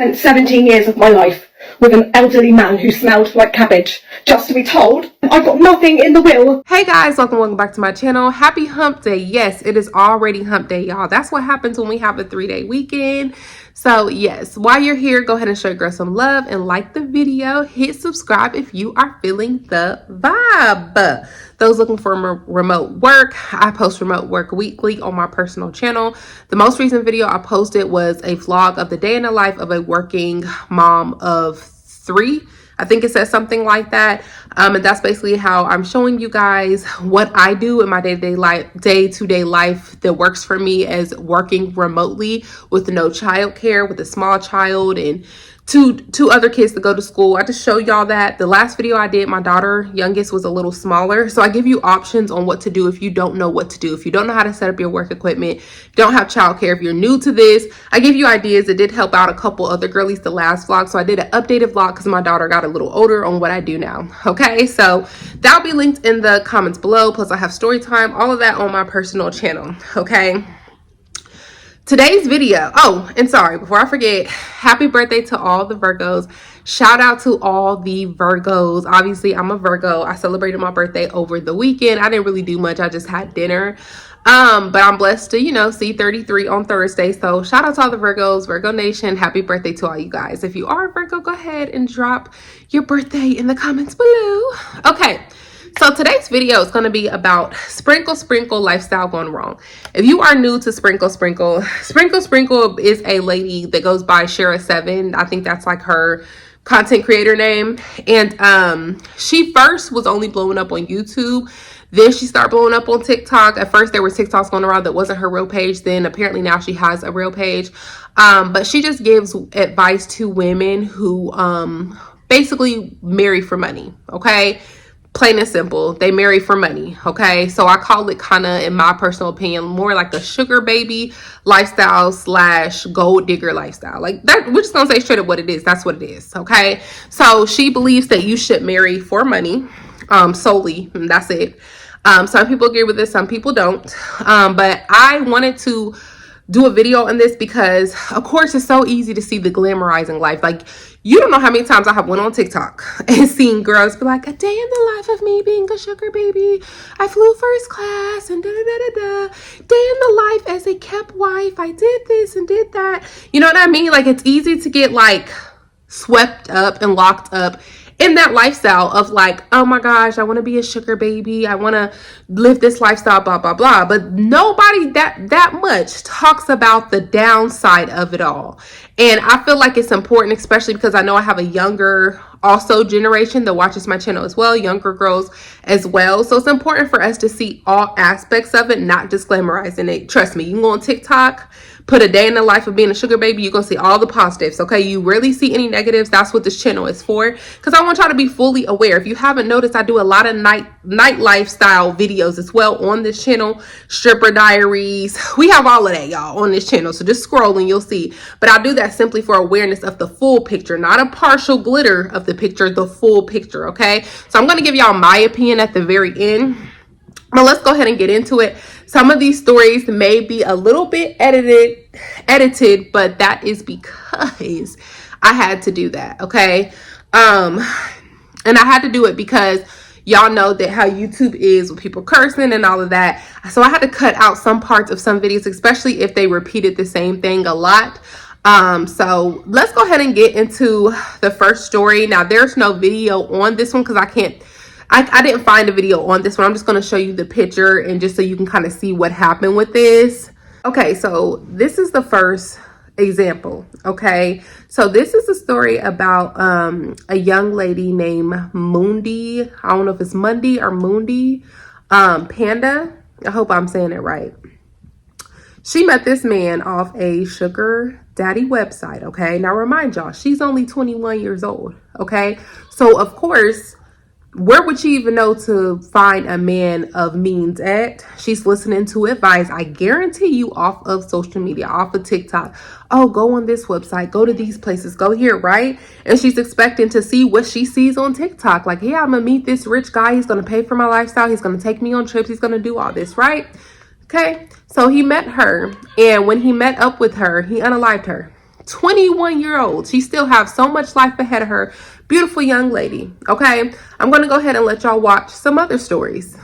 Spent 17 years of my life with an elderly man who smelled like cabbage, just to be told I've got nothing in the will. Hey guys, welcome back to my channel. Happy hump day. Yes, it is already hump day, y'all. That's what happens when we have a 3-day weekend. So yes, while you're here, go ahead and show your girl some love and like the video. Hit subscribe if you are feeling the vibe. Those looking for remote work, I post remote work weekly on my personal channel. The most recent video I posted was a vlog of the day in the life of a working mom of 3. I think it says something like that. And that's basically how I'm showing you guys what I do in my day-to-day life that works for me as working remotely with no childcare, with a small child and two other kids to go to school. I just show y'all that. The last video I did, my daughter youngest was a little smaller, so I give you options on what to do if you don't know what to do, if you don't know how to set up your work equipment, if you don't have childcare, if you're new to this. I give you ideas. It did help out a couple other girlies the last vlog, so I did an updated vlog because my daughter got a little older on what I do now. Okay, so that'll be linked in the comments below, plus I have story time, all of that on my personal channel. Okay, today's video, oh, and sorry, before I forget, happy birthday to all the Virgos. Shout out to all the Virgos. Obviously, I'm a Virgo. I celebrated my birthday over the weekend. I didn't really do much. I just had dinner. But I'm blessed to, see 33 on Thursday. So shout out to all the Virgos, Virgo Nation. Happy birthday to all you guys. If you are a Virgo, go ahead and drop your birthday in the comments below. Okay. So today's video is going to be about sprinkle lifestyle gone wrong. If you are new to Sprinkle is a lady that goes by Shara7. I think that's like her content creator name. And she first was only blowing up on YouTube. Then she started blowing up on TikTok. At first there were TikToks going around that wasn't her real page. Then apparently now she has a real page. But she just gives advice to women who basically marry for money. Okay. Plain and simple, they marry for money. Okay, so I call it kind of, in my personal opinion, more like a sugar baby lifestyle / gold digger lifestyle. Like that, we're just gonna say straight up what it is. That's what it is. Okay, so she believes that you should marry for money solely, and that's it. Some people agree with this, some people don't, but I wanted to do a video on this because of course it's so easy to see the glamorizing life. Like, you don't know how many times I have went on TikTok and seen girls be like, a day in the life of me being a sugar baby, I flew first class and day in the life as a kept wife, I did this and did that. You know what I mean? Like, it's easy to get like swept up and locked up in that lifestyle of like, oh my gosh, I want to be a sugar baby, I want to live this lifestyle, blah blah blah. But nobody that much talks about the downside of it all. And I feel like it's important, especially because I know I have a younger also generation that watches my channel as well, younger girls as well. So it's important for us to see all aspects of it, not just glamorizing it. Trust me, you can go on TikTok, put a day in the life of being a sugar baby, you're gonna see all the positives. Okay, you rarely see any negatives. That's what this channel is for, because I want y'all to be fully aware. If you haven't noticed, I do a lot of night lifestyle videos as well on this channel. Stripper diaries, we have all of that, y'all, on this channel. So just scroll and you'll see. But I do that simply for awareness of the full picture, not a partial glitter of the picture, the full picture. Okay, so I'm gonna give y'all my opinion at the very end. But let's go ahead and get into it. Some of these stories may be a little bit edited, but that is because I had to do that. Okay, and I had to do it because y'all know that how YouTube is with people cursing and all of that. So I had to cut out some parts of some videos, especially if they repeated the same thing a lot. So let's go ahead and get into the first story. Now, there's no video on this one because I didn't find a video on this one. I'm just going to show you the picture and just so you can kind of see what happened with this. Okay, so this is the first example. Okay, so this is a story about a young lady named Mundi. I don't know if it's Mundi or Mundi Panda. I hope I'm saying it right. She met this man off a sugar daddy website. Okay, now remind y'all, she's only 21 years old. Okay, so of course, where would she even know to find a man of means at? She's listening to advice, I guarantee you, off of social media, off of TikTok. Oh, go on this website, go to these places, go here, right? And she's expecting to see what she sees on TikTok. Like, yeah, I'm gonna meet this rich guy. He's gonna pay for my lifestyle. He's gonna take me on trips. He's gonna do all this, right? Okay, so he met her. And when he met up with her, he unalived her. 21-year-old. She still has so much life ahead of her. Beautiful young lady. Okay, I'm going to go ahead and let y'all watch some other stories.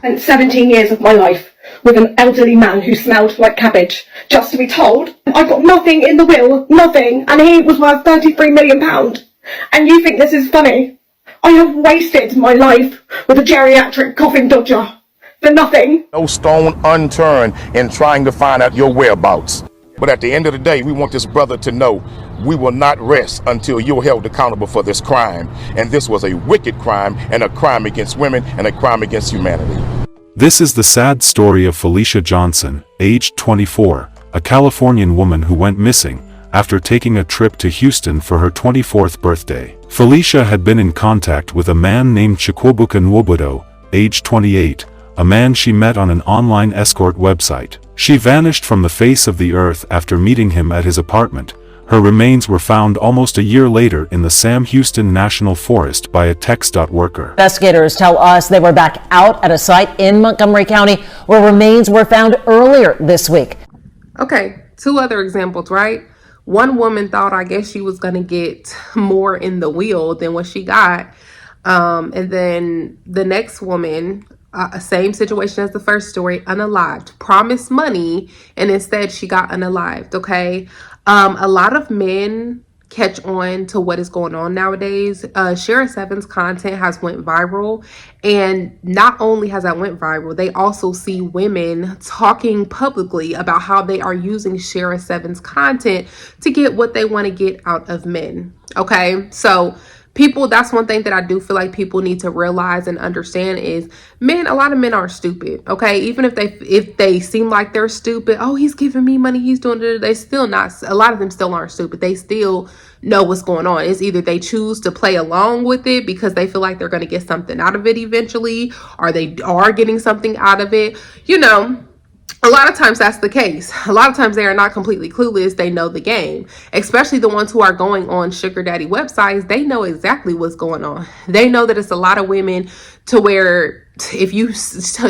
And 17 years of my life with an elderly man who smelled like cabbage, just to be told I've got nothing in the will, nothing, and he was worth £33 million. And you think this is funny? I have wasted my life with a geriatric coffin dodger for nothing. No stone unturned in trying to find out your whereabouts. But at the end of the day, we want this brother to know we will not rest until you're held accountable for this crime. And this was a wicked crime, and a crime against women, and a crime against humanity. This is the sad story of Felicia Johnson, aged 24, a Californian woman who went missing after taking a trip to Houston for her 24th birthday. Felicia had been in contact with a man named Chukwuebuka Nwobodo, aged 28, a man she met on an online escort website. She vanished from the face of the earth after meeting him at his apartment. Her remains were found almost a year later in the Sam Houston National Forest by a TxDOT worker. Investigators tell us they were back out at a site in Montgomery County where remains were found earlier this week. Okay, two other examples, right? One woman thought, I guess, she was going to get more in the will than what she got. And then the next woman, same situation as the first story, unalived, promised money, and instead she got unalived. Okay. A lot of men catch on to what is going on nowadays. Shara Seven's content has went viral, and not only has that went viral, they also see women talking publicly about how they are using Shara Seven's content to get what they want to get out of men. Okay, so people, that's one thing that I do feel like people need to realize and understand is men, a lot of men are stupid. Okay, even if they seem like they're stupid, oh, he's giving me money, he's doing it, they still not, a lot of them still aren't stupid. They still know what's going on. It's either they choose to play along with it because they feel like they're going to get something out of it eventually, or they are getting something out of it. You know, a lot of times that's the case. A lot of times they are not completely clueless. They know the game, especially the ones who are going on sugar daddy websites. They know exactly what's going on. They know that it's a lot of women to where if you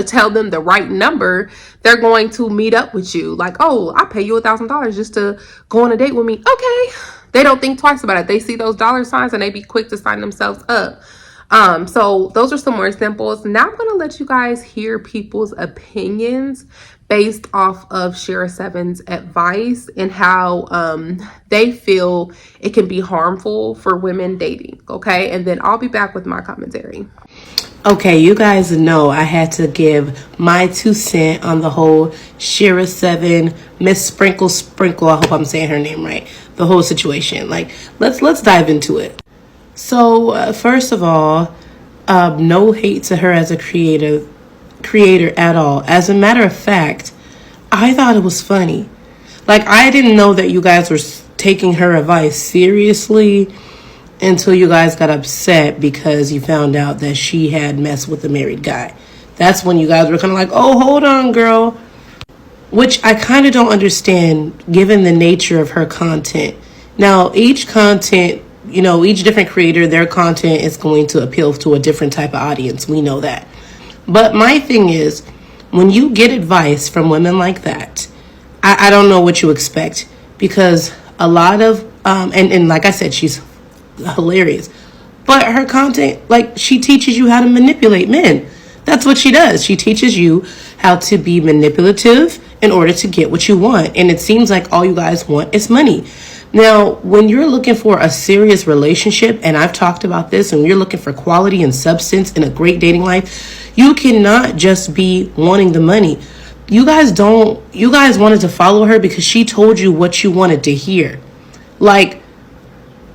tell them the right number, they're going to meet up with you. Like, oh, I'll pay you $1,000 just to go on a date with me. Okay. They don't think twice about it. They see those dollar signs and they be quick to sign themselves up. So those are some more examples. Now I'm going to let you guys hear people's opinions based off of Shara Seven's advice and how they feel it can be harmful for women dating. Okay, and then I'll be back with my commentary. Okay, you guys know I had to give my 2 cents on the whole Shara Seven, Miss Sprinkle, I hope I'm saying her name right, the whole situation. Like, let's dive into it. So first of all, no hate to her as a creator at all. As a matter of fact, I thought it was funny. Like, I didn't know that you guys were taking her advice seriously until you guys got upset because you found out that she had messed with a married guy. That's when you guys were kind of like, oh, hold on, girl. Which I kind of don't understand given the nature of her content. Now, each content, you know, each different creator, their content is going to appeal to a different type of audience. We know that. But my thing is, when you get advice from women like that, I don't know what you expect, because a lot of, and like I said, she's hilarious, but her content, like, she teaches you how to manipulate men. That's what she does. She teaches you how to be manipulative in order to get what you want. And it seems like all you guys want is money. Now, when you're looking for a serious relationship, and I've talked about this, and you're looking for quality and substance in a great dating life, you cannot just be wanting the money. You guys wanted to follow her because she told you what you wanted to hear. Like,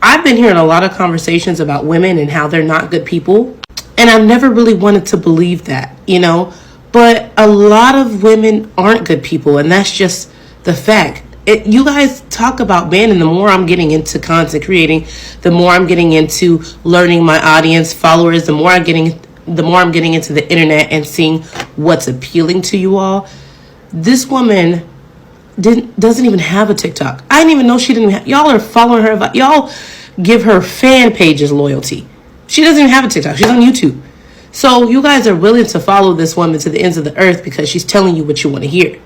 I've been hearing a lot of conversations about women and how they're not good people, and I've never really wanted to believe that, you know, but a lot of women aren't good people, and that's just the fact. You guys talk about men, and the more I'm getting into content creating, the more I'm getting into learning my audience, followers, the more I'm getting into the internet and seeing what's appealing to you all. This woman doesn't even have a TikTok. I didn't even know she didn't have. Y'all are following her. Y'all give her fan pages loyalty. She doesn't even have a TikTok. She's on YouTube. So you guys are willing to follow this woman to the ends of the earth because she's telling you what you want to hear.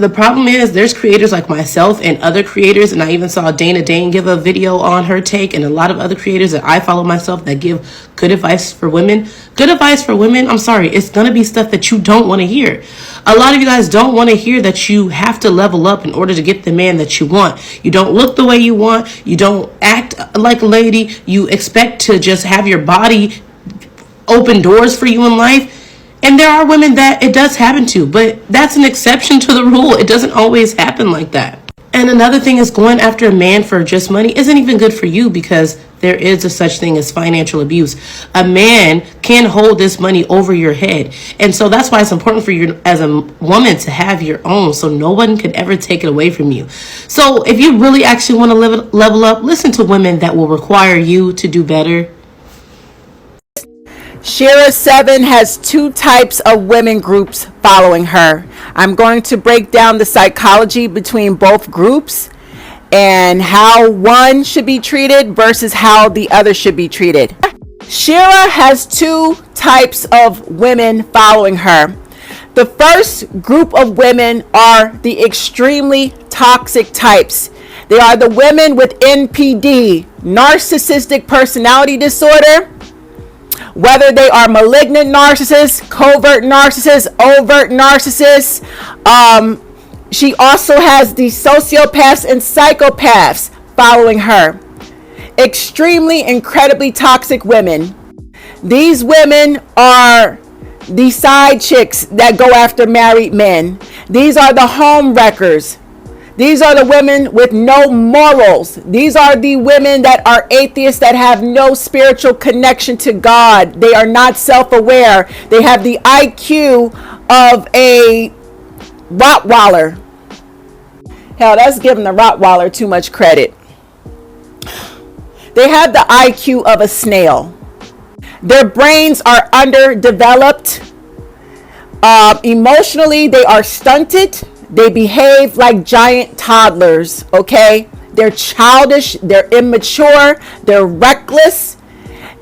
The problem is there's creators like myself and other creators, and I even saw Dana Dane give a video on her take, and a lot of other creators that I follow myself that give good advice for women. Good advice for women, I'm sorry, it's going to be stuff that you don't want to hear. A lot of you guys don't want to hear that you have to level up in order to get the man that you want. You don't look the way you want. You don't act like a lady. You expect to just have your body open doors for you in life. And there are women that it does happen to, but that's an exception to the rule. It doesn't always happen like that. And another thing is, going after a man for just money isn't even good for you, because there is a such thing as financial abuse. A man can hold this money over your head. And so that's why it's important for you as a woman to have your own, so no one could ever take it away from you. So if you really actually want to level up, listen to women that will require you to do better. Shira 7 has two types of women groups following her. I'm going to break down the psychology between both groups and how one should be treated versus how the other should be treated. Shira has two types of women following her. The first group of women are the extremely toxic types. They are the women with NPD, narcissistic personality disorder. Whether they are malignant narcissists, covert narcissists, overt narcissists. She also has the sociopaths and psychopaths following her. Extremely, incredibly toxic women. These women are the side chicks that go after married men. These are the home wreckers. These are the women with no morals. These are the women that are atheists, that have no spiritual connection to God. They are not self-aware. They have the IQ of a Rottweiler. Hell, that's giving the Rottweiler too much credit. They have the IQ of a snail. Their brains are underdeveloped. Emotionally, they are stunted. They behave like giant toddlers, okay? They're childish, they're immature, they're reckless,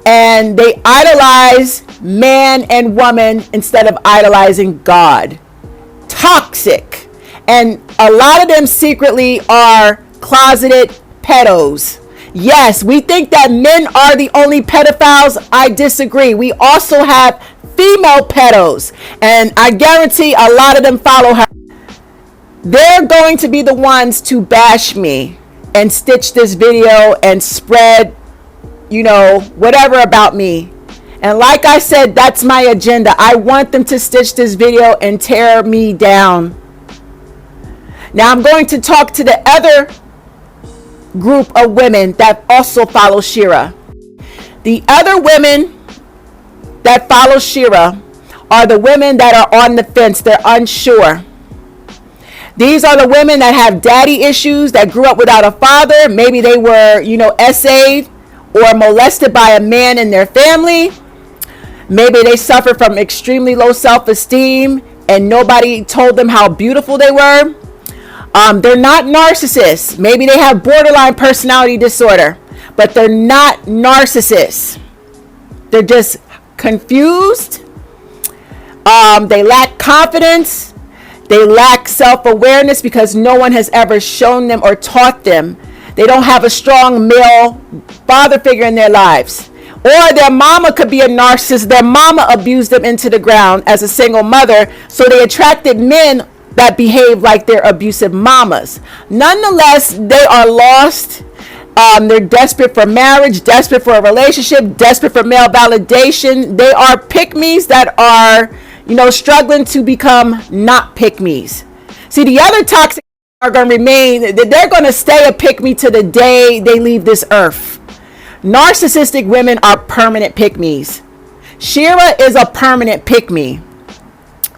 and they idolize man and woman instead of idolizing God. Toxic. And a lot of them secretly are closeted pedos. Yes, we think that men are the only pedophiles. I disagree. We also have female pedos, and I guarantee a lot of them follow her. They're going to be the ones to bash me and stitch this video and spread, whatever about me. And like I said, that's my agenda. I want them to stitch this video and tear me down. Now I'm going to talk to the other group of women that also follow Shira. The other women that follow Shira are the women that are on the fence. They're unsure. These are the women that have daddy issues, that grew up without a father. Maybe they were, essayed or molested by a man in their family. Maybe they suffer from extremely low self-esteem and nobody told them how beautiful they were. They're not narcissists. Maybe they have borderline personality disorder, but they're not narcissists. They're just confused. They lack confidence. They lack self-awareness because no one has ever shown them or taught them. They don't have a strong male father figure in their lives. Or their mama could be a narcissist. Their mama abused them into the ground as a single mother, so they attracted men that behave like their abusive mamas. Nonetheless, they are lost. They're desperate for marriage, desperate for a relationship, desperate for male validation. They are pick-me's that are struggling to become not pick-me's. See, the other toxic are going to remain, they're going to stay a pick-me to the day they leave this earth. Narcissistic women are permanent pick-me's. Shira is a permanent pick-me.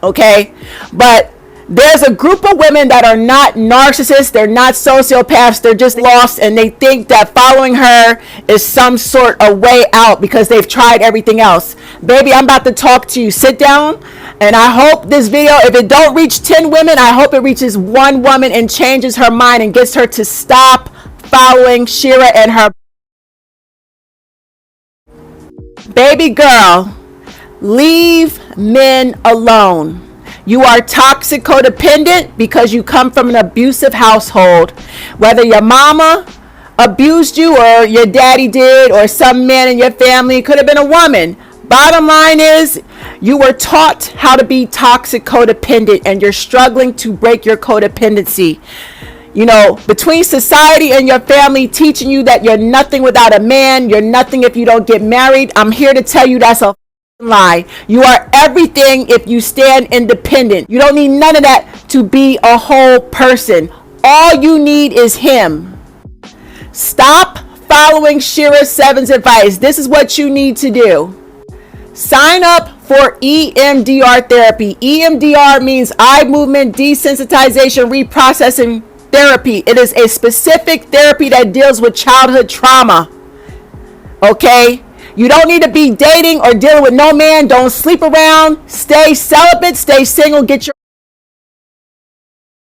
Okay? But there's a group of women that are not narcissists, they're not sociopaths, they're just lost, and they think that following her is some sort of way out because they've tried everything else. Baby, I'm about to talk to you. Sit down, and I hope this video, if it don't reach 10 women, I hope it reaches one woman and changes her mind and gets her to stop following Shira and her. Baby girl, leave men alone. You are toxic codependent because you come from an abusive household. Whether your mama abused you or your daddy did or some man in your family, it could have been a woman. Bottom line is you were taught how to be toxic codependent and you're struggling to break your codependency. You know, between society and your family teaching you that you're nothing without a man, you're nothing if you don't get married, I'm here to tell you that's a lie. You are everything if you stand independent. You don't need none of that to be a whole person. All you need is him. Stop following Shira 7's advice. This is what you need to do. Sign up for EMDR therapy. EMDR means eye movement desensitization reprocessing therapy. It is a specific therapy that deals with childhood trauma. Okay? You don't need to be dating or dealing with no man. Don't sleep around. Stay celibate. Stay single. Get your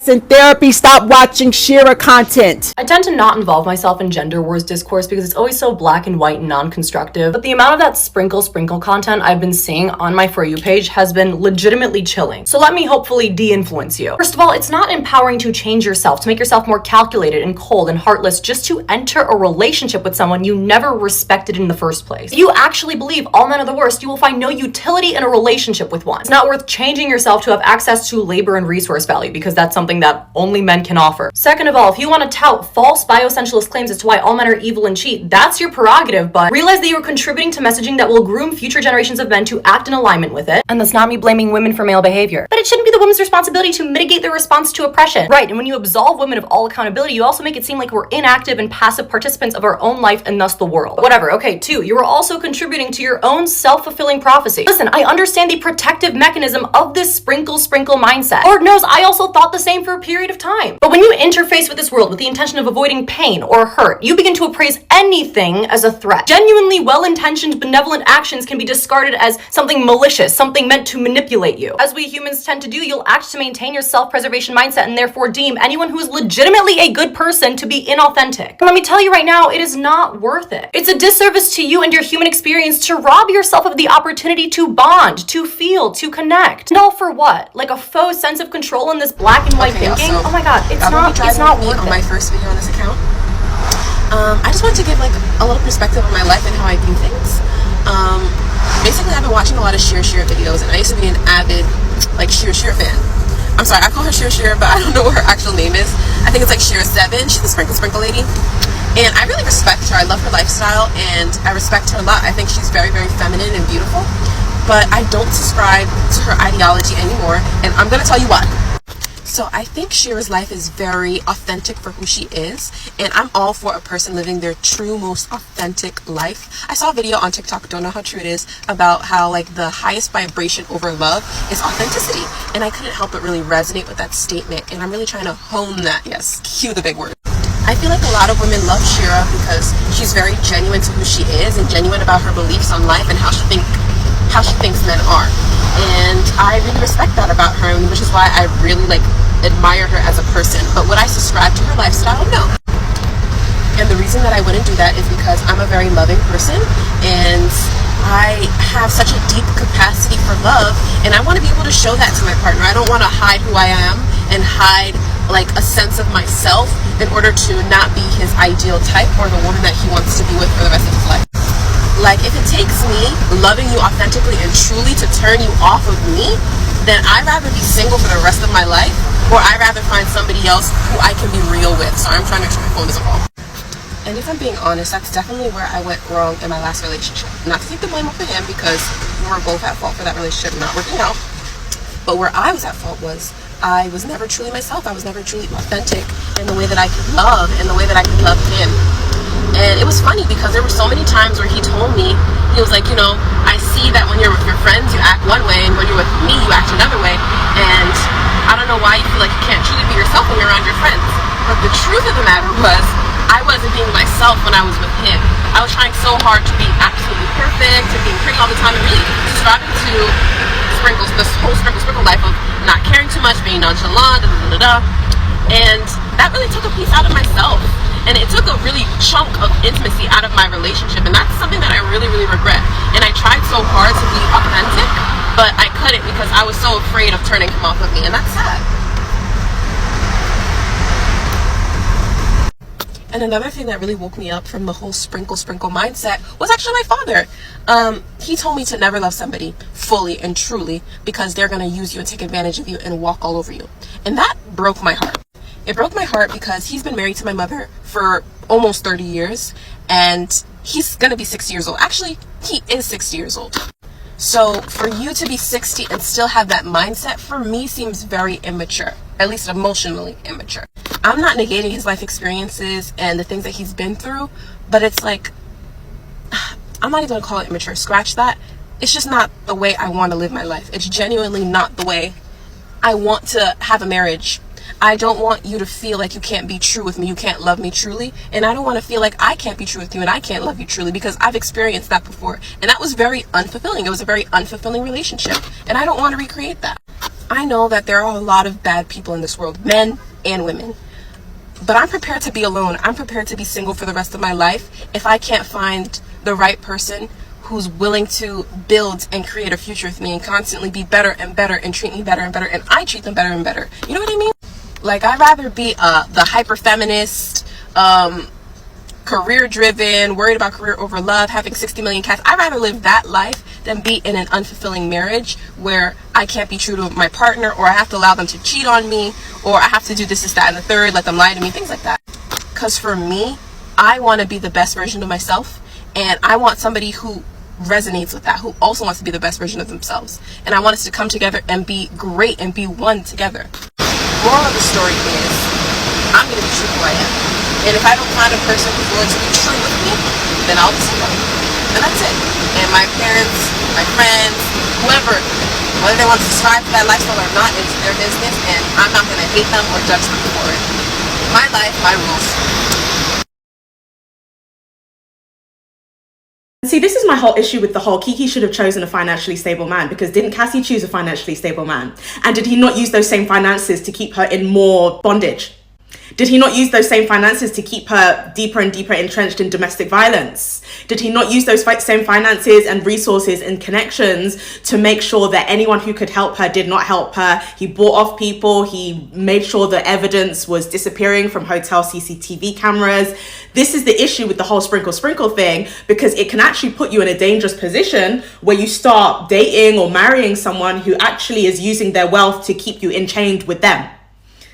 in therapy. Stop watching Shira content. I tend to not involve myself in gender wars discourse because it's always so black and white and non-constructive, but the amount of that sprinkle content I've been seeing on my For You page has been legitimately chilling. So let me hopefully de-influence you. First of all, it's not empowering to change yourself, to make yourself more calculated and cold and heartless just to enter a relationship with someone you never respected in the first place. If you actually believe all men are the worst, you will find no utility in a relationship with one. It's not worth changing yourself to have access to labor and resource value because that's something that only men can offer. Second of all, if you want to tout false bioessentialist claims as to why all men are evil and cheat, that's your prerogative, but realize that you are contributing to messaging that will groom future generations of men to act in alignment with it. And that's not me blaming women for male behavior. But it shouldn't be the woman's responsibility to mitigate their response to oppression. Right, and when you absolve women of all accountability, you also make it seem like we're inactive and passive participants of our own life and thus the world. Whatever, okay, two, you are also contributing to your own self-fulfilling prophecy. Listen, I understand the protective mechanism of this sprinkle mindset. Lord knows I also thought the same for a period of time. But when you interface with this world with the intention of avoiding pain or hurt, you begin to appraise anything as a threat. Genuinely well-intentioned, benevolent actions can be discarded as something malicious, something meant to manipulate you. As we humans tend to do, you'll act to maintain your self-preservation mindset and therefore deem anyone who is legitimately a good person to be inauthentic. And let me tell you right now, it is not worth it. It's a disservice to you and your human experience to rob yourself of the opportunity to bond, to feel, to connect. And all for what? Like a faux sense of control in this black and white thinking? So oh my god, it's not worth it. On my first video on this account, I just wanted to give like a little perspective on my life and how I view things. Basically, I've been watching a lot of Shira videos, and I used to be an avid like Shira fan. I'm sorry, I call her Shira, but I don't know what her actual name is. I think it's like Shira 7. She's the sprinkle lady, and I really respect her. I love her lifestyle, and I respect her a lot. I think she's very, very feminine and beautiful, but I don't subscribe to her ideology anymore, and I'm gonna tell you why. So I think Shira's life is very authentic for who she is, and I'm all for a person living their true, most authentic life. I saw a video on TikTok, don't know how true it is, about how like the highest vibration over love is authenticity, and I couldn't help but really resonate with that statement, and I'm really trying to hone that. Yes, cue the big word. I feel like a lot of women love Shira because she's very genuine to who she is and genuine about her beliefs on life and how she thinks men are. And I really respect that about her, which is why I really like admire her as a person. But would I subscribe to her lifestyle? No. And the reason that I wouldn't do that is because I'm a very loving person and I have such a deep capacity for love, and I want to be able to show that to my partner. I don't want to hide who I am and hide like a sense of myself in order to not be his ideal type or the woman that he wants to be with for the rest of his life. Like, if it takes me loving you authentically and truly to turn you off of me, then I'd rather be single for the rest of my life, or I'd rather find somebody else who I can be real with. So I'm trying to make sure my phone doesn't fall. And if I'm being honest, that's definitely where I went wrong in my last relationship. Not to take the blame off of him, because we were both at fault for that relationship not working out. But where I was at fault was I was never truly myself. I was never truly authentic in the way that I could love and the way that I could love him. And it was funny because there were so many times where he told me, he was like, you know, I see that when you're with your friends, you act one way, and when you're with me, you act another way. And I don't know why you feel like you can't truly be yourself when you're around your friends. But the truth of the matter was, I wasn't being myself when I was with him. I was trying so hard to be absolutely perfect, to being pretty all the time, and really subscribing to this whole sprinkle life of not caring too much, being nonchalant, and that really took a piece out of myself. And it took a really chunk of intimacy out of my relationship, and that's something that I really, really regret. And I tried so hard to be authentic, but I couldn't because I was so afraid of turning him off of me, and that's sad. And another thing that really woke me up from the whole sprinkle mindset was actually my father. He told me to never love somebody fully and truly because they're going to use you and take advantage of you and walk all over you. And that broke my heart. It broke my heart because he's been married to my mother for almost 30 years and he's going to be 60 years old. Actually, he is 60 years old. So for you to be 60 and still have that mindset, for me, seems very immature, at least emotionally immature. I'm not negating his life experiences and the things that he's been through, but it's like, I'm not even gonna call it immature. Scratch that. It's just not the way I want to live my life. It's genuinely not the way I want to have a marriage. I don't want you to feel like you can't be true with me, you can't love me truly, and I don't want to feel like I can't be true with you and I can't love you truly, because I've experienced that before, and that was very unfulfilling. It was a very unfulfilling relationship, and I don't want to recreate that. I know that there are a lot of bad people in this world, men and women, but I'm prepared to be alone. I'm prepared to be single for the rest of my life if I can't find the right person who's willing to build and create a future with me and constantly be better and better and treat me better and better, and I treat them better and better. You know what I mean? Like, I'd rather be the hyper feminist, career driven, worried about career over love, having 60 million cats. I'd rather live that life than be in an unfulfilling marriage where I can't be true to my partner, or I have to allow them to cheat on me, or I have to do this, that, and the third, let them lie to me, things like that. Because for me, I want to be the best version of myself, and I want somebody who resonates with that, who also wants to be the best version of themselves. And I want us to come together and be great and be one together. Moral of the story is, I'm going to be true who I am. And if I don't find a person who's willing to be true with me, then I'll be single. And that's it. And my parents, my friends, whoever, whether they want to subscribe to that lifestyle or not, it's their business, and I'm not going to hate them or judge them for it. My life, my rules. See, this is my whole issue with the whole Kiki should have chosen a financially stable man, because didn't Cassie choose a financially stable man? And did he not use those same finances to keep her in more bondage? Did he not use those same finances to keep her deeper and deeper entrenched in domestic violence? Did he not use those same finances and resources and connections to make sure that anyone who could help her did not help her? He bought off people. He made sure the evidence was disappearing from hotel CCTV cameras. This is the issue with the whole sprinkle thing, because it can actually put you in a dangerous position where you start dating or marrying someone who actually is using their wealth to keep you enchained with them.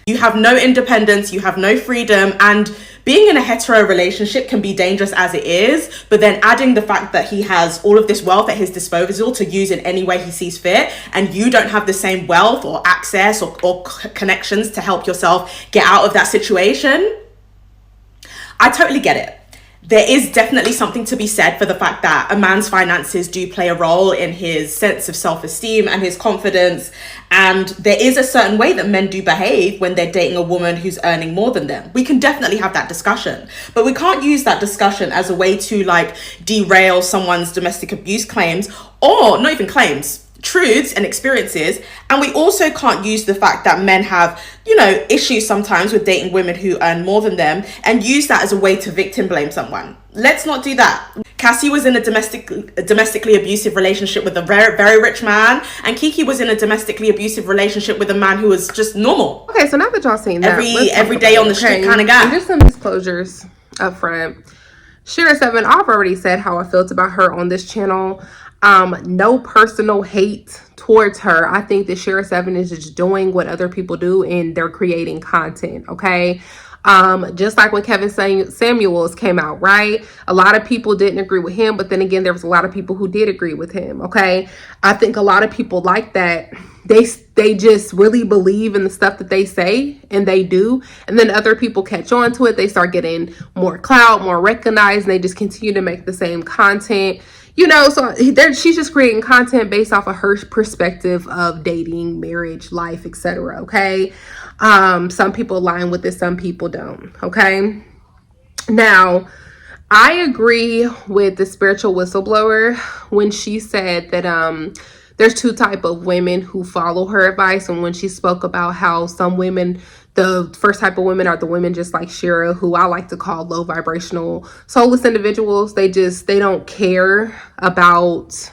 You have no independence, you have no freedom, and being in a hetero relationship can be dangerous as it is, but then adding the fact that he has all of this wealth at his disposal to use in any way he sees fit, and you don't have the same wealth or access or connections to help yourself get out of that situation. I totally get it. There is definitely something to be said for the fact that a man's finances do play a role in his sense of self-esteem and his confidence. And there is a certain way that men do behave when they're dating a woman who's earning more than them. We can definitely have that discussion, but we can't use that discussion as a way to like derail someone's domestic abuse claims, or not even claims, truths and experiences. And we also can't use the fact that men have, issues sometimes with dating women who earn more than them and use that as a way to victim blame someone. Let's not do that. Cassie was in a domestically abusive relationship with a very, very rich man, and Kiki was in a domestically abusive relationship with a man who was just normal. Okay, so now that y'all seen that, every day on the street kind of guy. And just some disclosures up front. Shira7, I've already said how I felt about her on this channel. No personal hate towards her. I think that Shira7 is just doing what other people do, and they're creating content, okay? Just like when Kevin Samuels came out, right? A lot of people didn't agree with him, but then again, there was a lot of people who did agree with him, okay? I think a lot of people like that. They just really believe in the stuff that they say, and they do. And then other people catch on to it. They start getting more clout, more recognized, and they just continue to make the same content. So she's just creating content based off of her perspective of dating, marriage, life, etc. Okay. Some people align with this, some people don't. Okay. Now, I agree with the spiritual whistleblower when she said that there's two types of women who follow her advice, and when she spoke about how some women, the first type of women are the women just like Shira, who I like to call low vibrational soulless individuals. They don't care about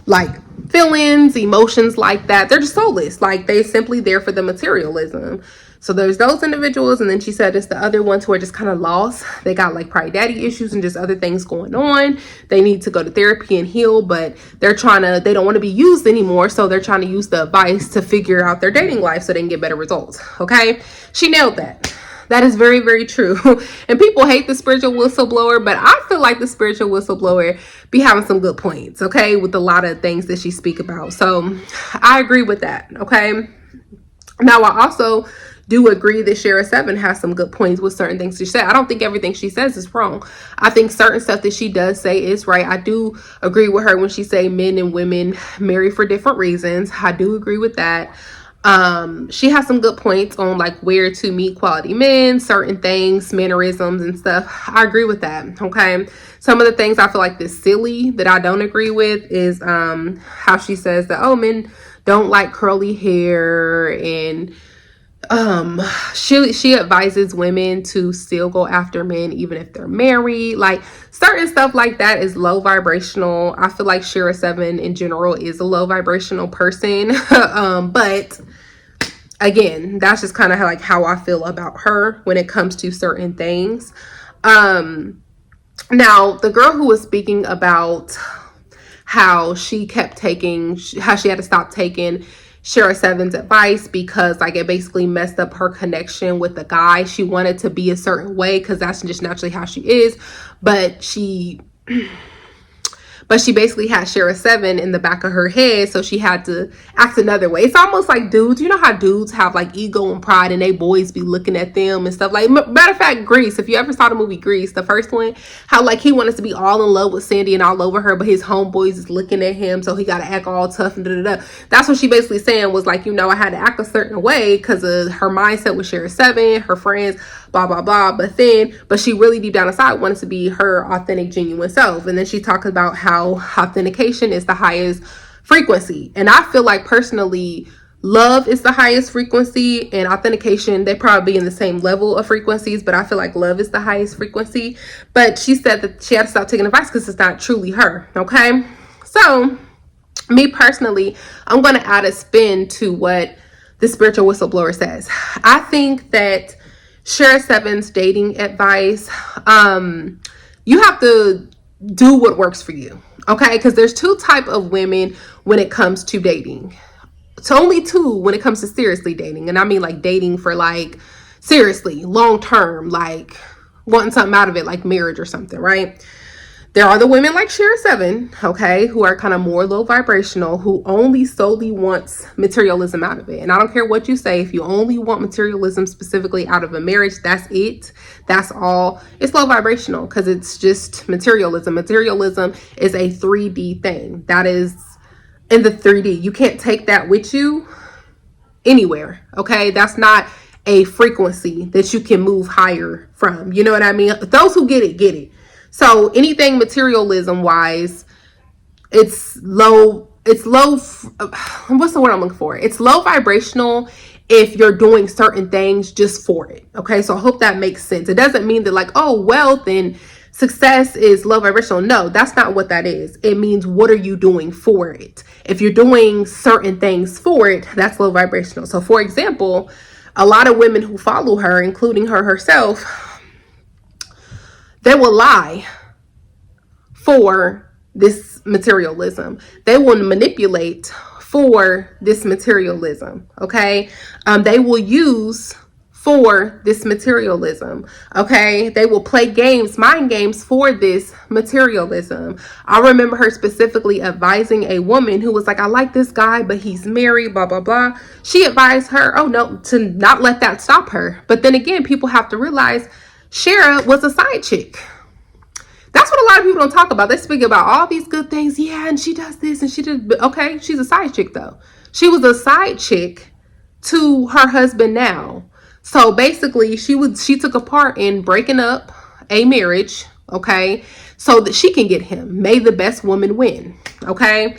like feelings, emotions like that. They're just soulless. Like, they simply there for the materialism. So there's those individuals, and then she said it's the other ones who are just kind of lost. They got like probably daddy issues and just other things going on. They need to go to therapy and heal, but they don't want to be used anymore. So they're trying to use the advice to figure out their dating life so they can get better results. Okay. She nailed that. That is very, very true. And people hate the spiritual whistleblower, but I feel like the spiritual whistleblower be having some good points, okay, with a lot of things that she speak about. So I agree with that, okay? Now, I also do agree that Shara 7 has some good points with certain things she said. I don't think everything she says is wrong. I think certain stuff that she does say is right. I do agree with her when she say men and women marry for different reasons. I do agree with that. She has some good points on like where to meet quality men, certain things, mannerisms and stuff. I agree with that. Okay. Some of the things I feel like is silly that I don't agree with is how she says that, oh, men don't like curly hair, and she advises women to still go after men even if they're married. Like, certain stuff like that is low vibrational. I feel like Shara 7 in general is a low vibrational person. But again, that's just kind of how I feel about her when it comes to certain things. Now, the girl who was speaking about how she had to stop taking Shara 7's advice because like it basically messed up her connection with the guy. She wanted to be a certain way because that's just naturally how she is, but she basically had Shara 7 in the back of her head, so she had to act another way. It's almost like dudes, you know how dudes have like ego and pride and they boys be looking at them and stuff. Like, matter of fact, Grease, if you ever saw the movie Grease, the first one, how like he wanted to be all in love with Sandy and all over her, but his homeboys is looking at him, so he got to act all tough and da-da-da. That's what she basically saying was like, I had to act a certain way because of her mindset with Shara 7, her friends, blah, blah, blah. But she really deep down inside wanted to be her authentic, genuine self. And then she talked about how authentication is the highest frequency. And I feel like personally, love is the highest frequency and authentication, they probably be in the same level of frequencies, but I feel like love is the highest frequency. But she said that she had to stop taking advice because it's not truly her. Okay. So me personally, I'm going to add a spin to what the spiritual whistleblower says. I think that Shara 7's dating advice, you have to do what works for you. Okay, because there's two type of women when it comes to dating. It's only two when it comes to seriously dating. And I mean like dating for like seriously, long term, like wanting something out of it, like marriage or something, right? There are the women like Shara 7, okay, who are kind of more low vibrational, who only solely wants materialism out of it. And I don't care what you say, if you only want materialism specifically out of a marriage, that's it. That's all. It's low vibrational because it's just materialism. Materialism is a 3D thing. That is in the 3D. You can't take that with you anywhere, okay? That's not a frequency that you can move higher from. You know what I mean? Those who get it, get it. So anything materialism wise, it's low, what's the word I'm looking for? It's low vibrational if you're doing certain things just for it. Okay. So I hope that makes sense. It doesn't mean that like, oh, wealth and success is low vibrational. No, that's not what that is. It means, what are you doing for it? If you're doing certain things for it, that's low vibrational. So for example, a lot of women who follow her, including her herself, they will lie for this materialism. They will manipulate for this materialism, okay? They will use for this materialism, okay? They will play games, mind games for this materialism. I remember her specifically advising a woman who was like, I like this guy, but he's married, blah, blah, blah. She advised her, oh no, to not let that stop her. But then again, people have to realize Shara was a side chick. That's what a lot of people don't talk about. They speak about all these good things. Yeah, and she does this and she did. Okay, she's a side chick though. She was a side chick to her husband now. So basically, she took a part in breaking up a marriage, okay, so that she can get him. May the best woman win, okay?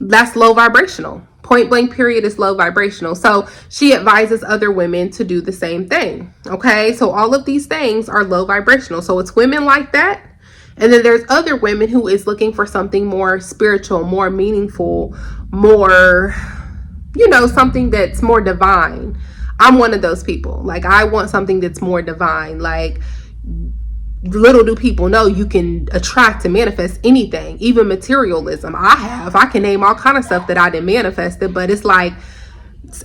That's low vibrational. Point blank period is low vibrational. So she advises other women to do the same thing. Okay. So all of these things are low vibrational. So it's women like that. And then there's other women who is looking for something more spiritual, more meaningful, more, something that's more divine. I'm one of those people. Like, I want something that's more divine. Like, little do people know you can attract and manifest anything, even materialism. I can name all kind of stuff that I didn't manifest it, but it's like,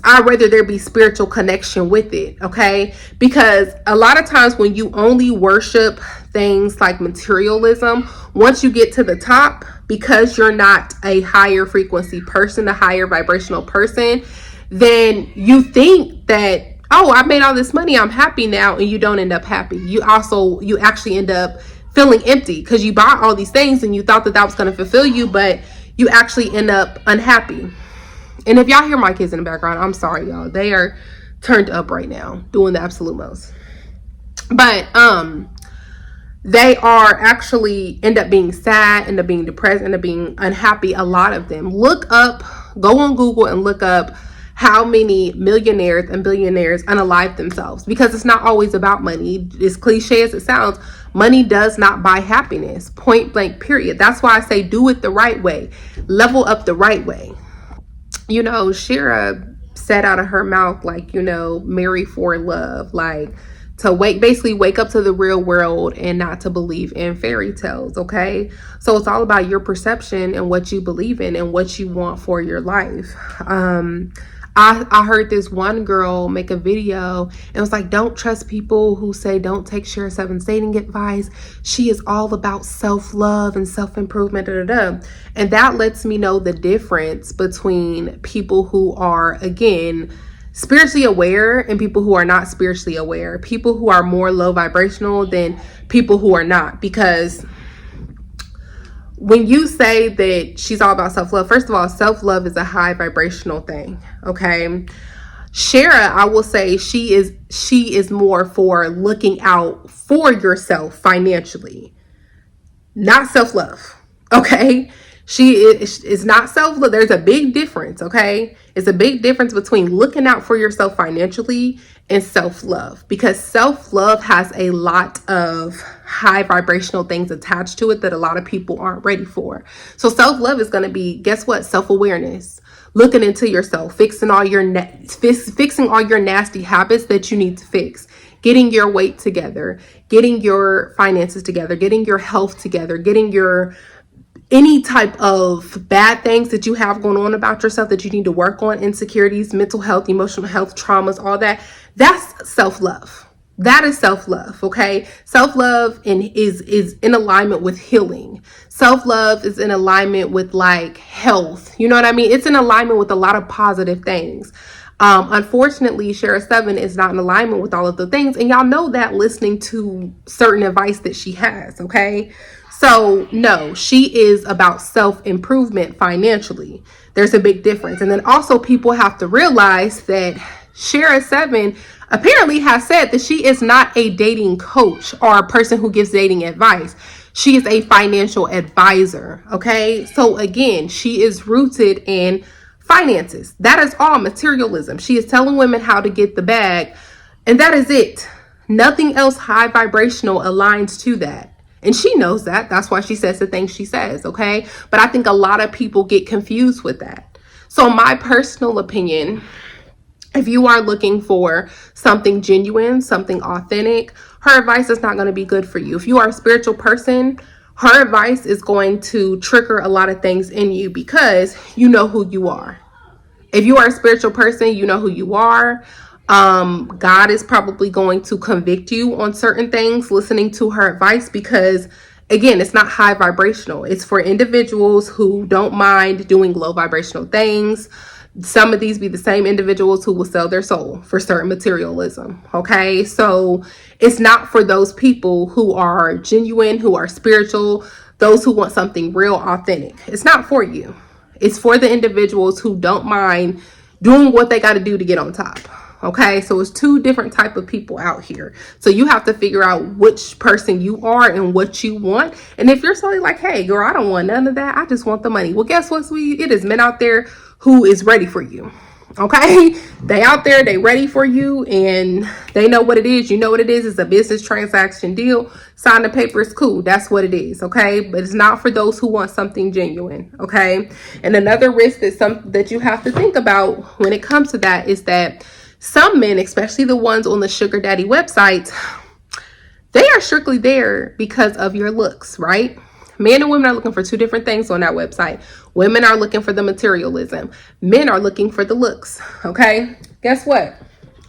I'd rather there be spiritual connection with it, okay? Because a lot of times when you only worship things like materialism, once you get to the top, because you're not a higher frequency person, a higher vibrational person, then you think that, oh, I made all this money, I'm happy now, and you don't end up happy. You actually end up feeling empty because you bought all these things and you thought that was going to fulfill you, but you actually end up unhappy. And if y'all hear my kids in the background, I'm sorry, y'all. They are turned up right now, doing the absolute most. But they are actually end up being sad, end up being depressed, end up being unhappy. A lot of them. Go on Google and look up how many millionaires and billionaires unalive themselves, because it's not always about money. As cliche as it sounds, money does not buy happiness. Point blank, period. That's why I say do it the right way. Level up the right way. Shira said out of her mouth, like, marry for love, like to wake up to the real world and not to believe in fairy tales. Okay. So it's all about your perception and what you believe in and what you want for your life. I heard this one girl make a video and was like, don't trust people who say don't take Shira 7's dating advice. She is all about self-love and self-improvement. And that lets me know the difference between people who are, again, spiritually aware and people who are not spiritually aware. People who are more low vibrational than people who are not. Because when you say that she's all about self-love, first of all, self-love is a high vibrational thing, okay? Shira, I will say she is more for looking out for yourself financially, not self-love, okay? She is not self-love. There's a big difference, okay? It's a big difference between looking out for yourself financially and self-love, because self-love has a lot of high vibrational things attached to it that a lot of people aren't ready for. So self-love is going to be, guess what? Self-awareness, looking into yourself, fixing all your nasty habits that you need to fix, getting your weight together, getting your finances together, getting your health together, getting your any type of bad things that you have going on about yourself that you need to work on, insecurities, mental health, emotional health, traumas, all that. That's self-love. That is self-love, okay? Self-love is in alignment with healing. Self-love is in alignment with like health. You know what I mean? It's in alignment with a lot of positive things. Unfortunately, Shira 7 is not in alignment with all of the things. And y'all know that listening to certain advice that she has, okay? So no, she is about self-improvement financially. There's a big difference. And then also people have to realize that Shira 7 apparently has said that she is not a dating coach or a person who gives dating advice. She is a financial advisor. Okay. So again, she is rooted in finances. That is all materialism. She is telling women how to get the bag, and that is it. Nothing else high vibrational aligns to that. And she knows that. That's why she says the things she says, okay? But I think a lot of people get confused with that. So my personal opinion, if you are looking for something genuine, something authentic, her advice is not going to be good for you. If you are a spiritual person, her advice is going to trigger a lot of things in you because you know who you are. If you are a spiritual person, you know who you are. God is probably going to convict you on certain things listening to her advice, because again, it's not high vibrational. It's for individuals who don't mind doing low vibrational things. Some of these be the same individuals who will sell their soul for certain materialism. Okay. So it's not for those people who are genuine, who are spiritual, those who want something real authentic. It's not for you. It's for the individuals who don't mind doing what they got to do to get on top. Okay, so it's two different type of people out here. So you have to figure out which person you are and what you want. And if you're solely like, hey, girl, I don't want none of that, I just want the money. Well, guess what, sweetie? It is men out there who is ready for you. Okay, they out there, they ready for you, and they know what it is. You know what it is. It's a business transaction deal. Sign the paper, it's cool. That's what it is. Okay, but it's not for those who want something genuine. Okay, and another risk that you have to think about when it comes to that is that some men, especially the ones on the sugar daddy websites, they are strictly there because of your looks, right? Men and women are looking for two different things on that website. Women are looking for the materialism. Men are looking for the looks, okay? Guess what?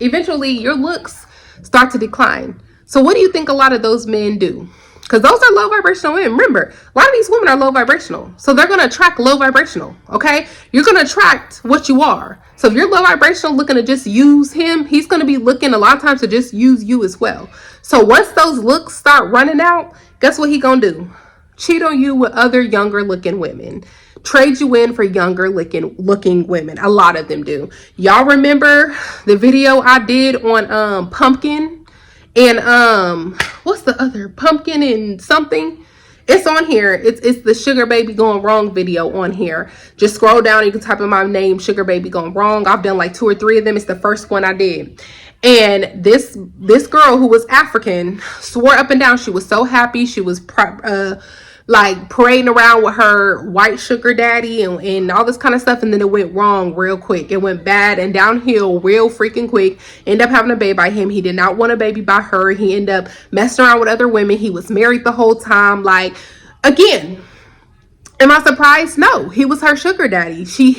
Eventually, your looks start to decline. So what do you think a lot of those men do? Because those are low vibrational women. Remember, a lot of these women are low vibrational. So they're going to attract low vibrational, okay? You're going to attract what you are. So if you're low vibrational looking to just use him, he's going to be looking a lot of times to just use you as well. So once those looks start running out, guess what he going to do? Cheat on you with other younger looking women. Trade you in for younger looking women. A lot of them do. Y'all remember the video I did on Pumpkin and what's the other, Pumpkin and something? It's on here. It's the Sugar Baby Going Wrong video on here. Just scroll down, you can type in my name, Sugar Baby Going Wrong. I've done like 2 or 3 of them. It's the first one I did. And this girl who was African swore up and down she was so happy. She was like parading around with her white sugar daddy and all this kind of stuff, and then it went wrong real quick. It went bad and downhill real freaking quick. Ended up having a baby by him. He did not want a baby by her. He ended up messing around with other women. He was married the whole time. Like, again, am I surprised? No, he was her sugar daddy. She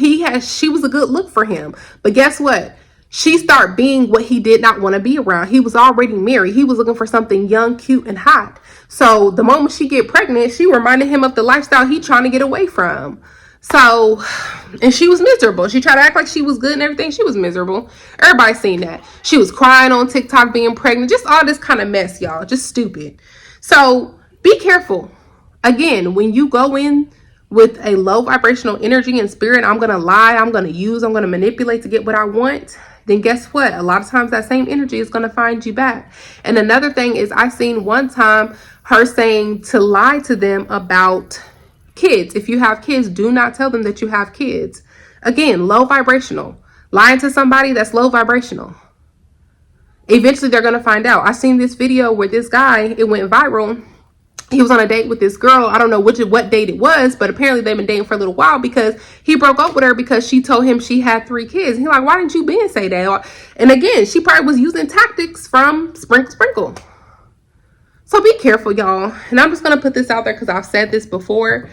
was a good look for him. But guess what? She started being what he did not want to be around. He was already married. He was looking for something young, cute, and hot. So the moment she get pregnant, she reminded him of the lifestyle he trying to get away from. So, and she was miserable. She tried to act like she was good and everything. She was miserable. Everybody's seen that. She was crying on TikTok being pregnant. Just all this kind of mess, y'all. Just stupid. So be careful. Again, when you go in with a low vibrational energy and spirit, I'm going to lie, I'm going to manipulate to get what I want, then guess what? A lot of times that same energy is going to find you back. And another thing is, I seen one time her saying to lie to them about kids. If you have kids, do not tell them that you have kids. Again, low vibrational. Lying to somebody that's low vibrational. Eventually they're going to find out. I seen this video where this guy, it went viral. He was on a date with this girl. I don't know what date it was, but apparently they've been dating for a little while because he broke up with her because she told him she had 3 kids. He's like, why didn't you Ben say that? And again, she probably was using tactics from Sprinkle. So be careful, y'all. And I'm just going to put this out there because I've said this before.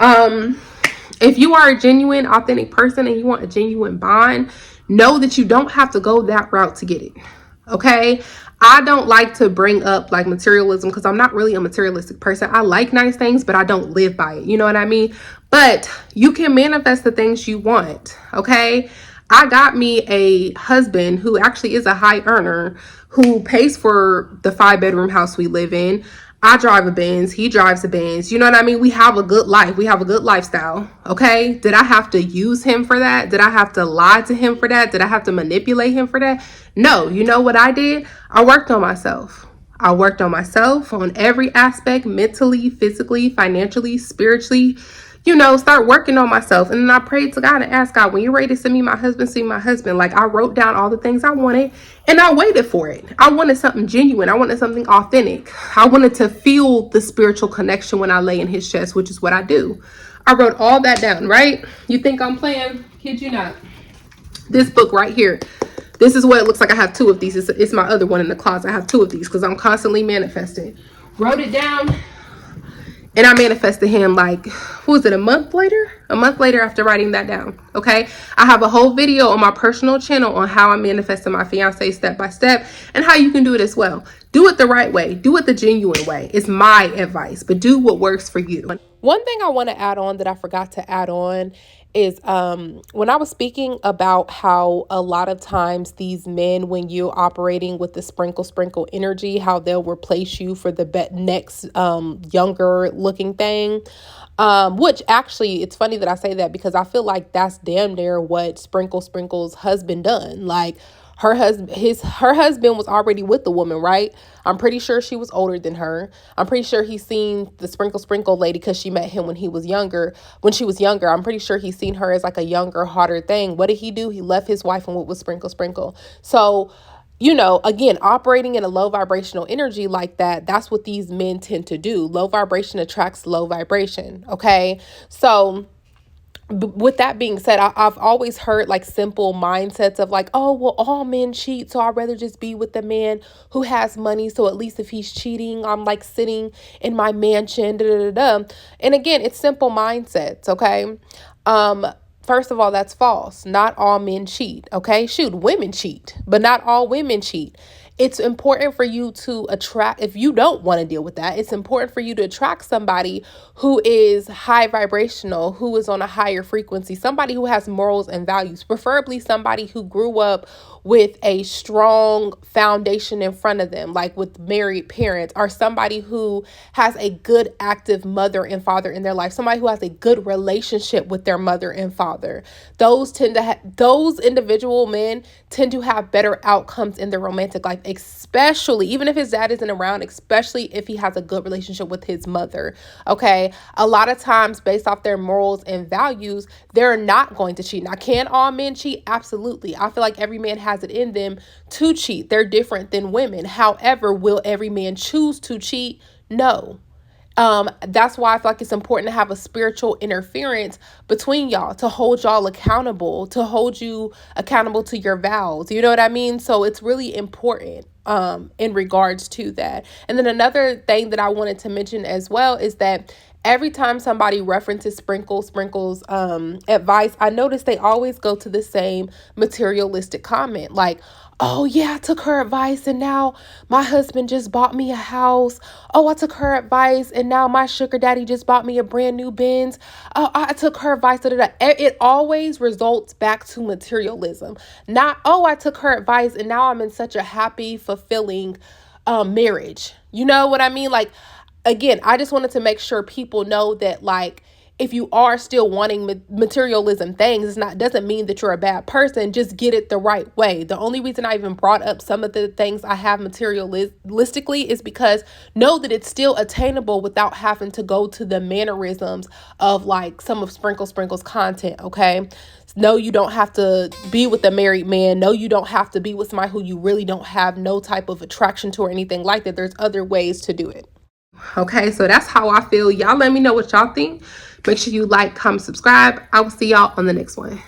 If you are a genuine, authentic person and you want a genuine bond, know that you don't have to go that route to get it. Okay? I don't like to bring up like materialism because I'm not really a materialistic person. I like nice things, but I don't live by it. You know what I mean? But you can manifest the things you want. Okay? I got me a husband who actually is a high earner who pays for the 5-bedroom house we live in. I drive a Benz. He drives a Benz. You know what I mean? We have a good life. We have a good lifestyle. Okay? Did I have to use him for that? Did I have to lie to him for that? Did I have to manipulate him for that? No. You know what I did? I worked on myself. I worked on myself on every aspect, mentally, physically, financially, spiritually. You know, start working on myself. And then I prayed to God and asked God, when you're ready to send me my husband, send me my husband. Like, I wrote down all the things I wanted and I waited for it. I wanted something genuine. I wanted something authentic. I wanted to feel the spiritual connection when I lay in his chest, which is what I do. I wrote all that down, right? You think I'm playing? Kid you not. This book right here. This is what it looks like. I have 2 of these. It's my other one in the closet. I have 2 of these because I'm constantly manifesting. Wrote it down. And I manifested him like, what was it, a month later? A month later after writing that down, okay? I have a whole video on my personal channel on how I manifested my fiance step by step and how you can do it as well. Do it the right way. Do it the genuine way. It's my advice, but do what works for you. One thing I want to add on that I forgot to add on is when I was speaking about how a lot of times these men, when you're operating with the sprinkle energy, how they'll replace you for the next younger looking thing, which actually it's funny that I say that because I feel like that's damn near what Sprinkle's husband done. Like, Her husband was already with the woman, right? I'm pretty sure she was older than her. I'm pretty sure he's seen the sprinkle lady because she met him when he was younger. When she was younger, I'm pretty sure he's seen her as like a younger, hotter thing. What did he do? He left his wife and went with sprinkle. So, you know, again, operating in a low vibrational energy like that, that's what these men tend to do. Low vibration attracts low vibration. Okay. So with that being said, I've always heard like simple mindsets of like, oh, well, all men cheat, so I'd rather just be with the man who has money. So at least if he's cheating, I'm like sitting in my mansion. And again, it's simple mindsets. Okay. First of all, that's false. Not all men cheat. Okay. Shoot, women cheat, but not all women cheat. It's important for you to attract, if you don't want to deal with that, it's important for you to attract somebody who is high vibrational, who is on a higher frequency, somebody who has morals and values, preferably somebody who grew up with a strong foundation in front of them, like with married parents, or somebody who has a good active mother and father in their life, somebody who has a good relationship with their mother and father. Those individual men tend to have better outcomes in their romantic life, especially even if his dad isn't around, especially if he has a good relationship with his mother. Okay. A lot of times based off their morals and values, they're not going to cheat. Now, can all men cheat? Absolutely. I feel like every man has it in them to cheat. They're different than women. However, will every man choose to cheat? No. That's why I feel like it's important to have a spiritual interference between y'all to hold y'all accountable, to hold you accountable to your vows. You know what I mean? So it's really important in regards to that. And then another thing that I wanted to mention as well is that every time somebody references Sprinkle's advice, I notice they always go to the same materialistic comment, like, oh yeah, I took her advice and now my husband just bought me a house. Oh, I took her advice and now my sugar daddy just bought me a brand new Benz. Oh, I took her advice. It always results back to materialism. Not, oh, I took her advice and now I'm in such a happy, fulfilling marriage. You know what I mean? Like, again, I just wanted to make sure people know that, like, if you are still wanting materialism things, doesn't mean that you're a bad person. Just get it the right way. The only reason I even brought up some of the things I have materialistically is because know that it's still attainable without having to go to the mannerisms of like some of Sprinkle's content. Okay. No, you don't have to be with a married man. No, you don't have to be with somebody who you really don't have no type of attraction to or anything like that. There's other ways to do it. Okay, so that's how I feel. Y'all let me know what y'all think. Make sure you like, comment, subscribe. I will see y'all on the next one.